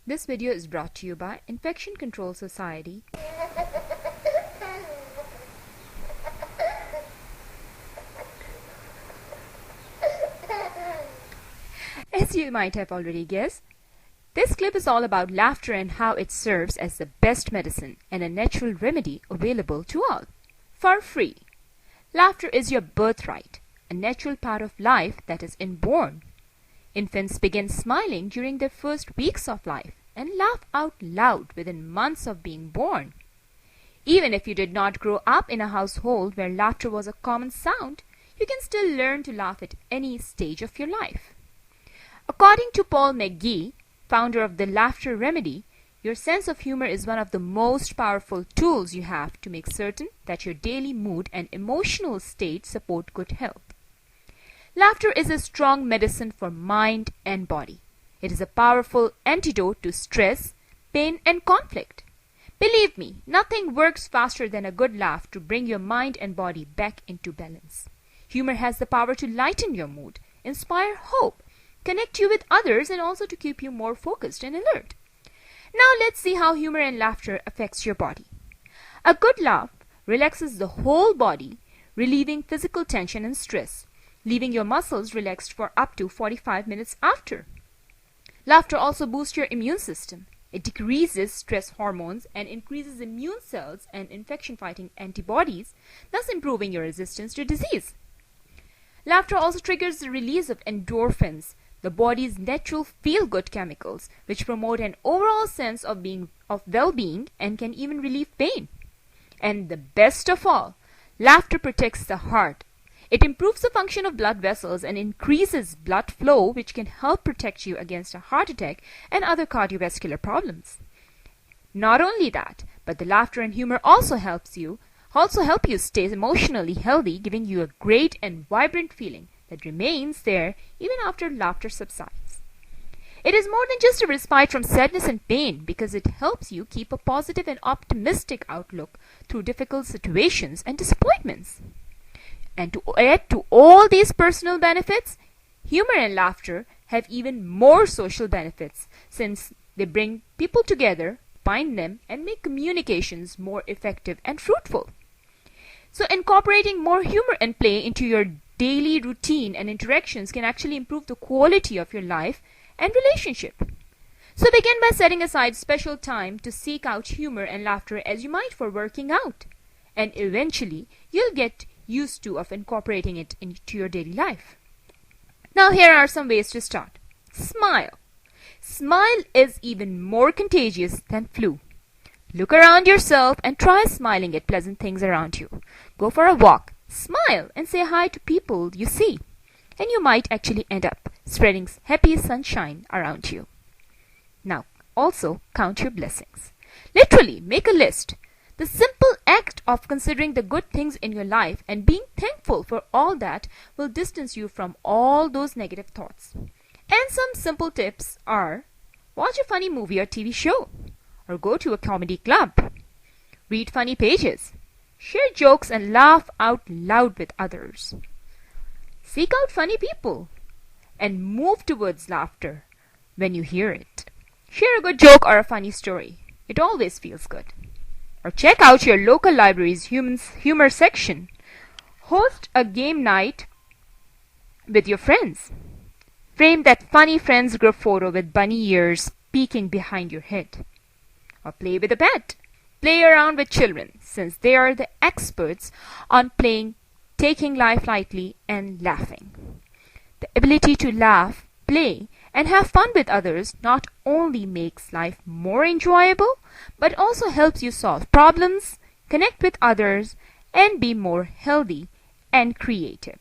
This video is brought to you by Infection Control Society. As you might have already guessed, this clip is all about laughter and how it serves as the best medicine and a natural remedy available to all, for free. Laughter is your birthright, a natural part of life that is inborn. Infants begin smiling during their first weeks of life and laugh out loud within months of being born. Even if you did not grow up in a household where laughter was a common sound, you can still learn to laugh at any stage of your life. According to Paul McGee, founder of the Laughter Remedy, your sense of humor is one of the most powerful tools you have to make certain that your daily mood and emotional state support good health. Laughter is a strong medicine for mind and body. It is a powerful antidote to stress, pain, and conflict. Believe me, nothing works faster than a good laugh to bring your mind and body back into balance. Humor has the power to lighten your mood, inspire hope, connect you with others, and also to keep you more focused and alert. Now let's see how humor and laughter affects your body. A good laugh relaxes the whole body, relieving physical tension and stress, leaving your muscles relaxed for up to 45 minutes after. Laughter also boosts your immune system. It decreases stress hormones and increases immune cells and infection-fighting antibodies, thus improving your resistance to disease. Laughter also triggers the release of endorphins, the body's natural feel-good chemicals, which promote an overall sense of well-being and can even relieve pain. And the best of all, laughter protects the heart. It improves the function of blood vessels and increases blood flow, which can help protect you against a heart attack and other cardiovascular problems. Not only that, but the laughter and humor also help you stay emotionally healthy, giving you a great and vibrant feeling that remains there even after laughter subsides. It is more than just a respite from sadness and pain, because it helps you keep a positive and optimistic outlook through difficult situations and disappointments. And to add to all these personal benefits, humor and laughter have even more social benefits, since they bring people together, bind them, and make communications more effective and fruitful. So incorporating more humor and play into your daily routine and interactions can actually improve the quality of your life and relationship. So begin by setting aside special time to seek out humor and laughter as you might for working out. And eventually, you'll get used to incorporating it into your daily life. Now here are some ways to start. Smile. Smile is even more contagious than flu. Look around yourself and try smiling at pleasant things around you. Go for a walk, smile, and say hi to people you see. And you might actually end up spreading happy sunshine around you. Now, also count your blessings. Literally, make a list. The simple act of considering the good things in your life and being thankful for all that will distance you from all those negative thoughts. And some simple tips are: watch a funny movie or TV show, or go to a comedy club, read funny pages, share jokes and laugh out loud with others, seek out funny people, and move towards laughter when you hear it. Share a good joke or a funny story. It always feels good. Or check out your local library's humor section. Host a game night with your friends. Frame that funny friends group photo with bunny ears peeking behind your head. Or play with a pet. Play around with children, since they are the experts on taking life lightly and laughing. The ability to laugh, play, and have fun with others not only makes life more enjoyable, but also helps you solve problems, connect with others, and be more healthy and creative.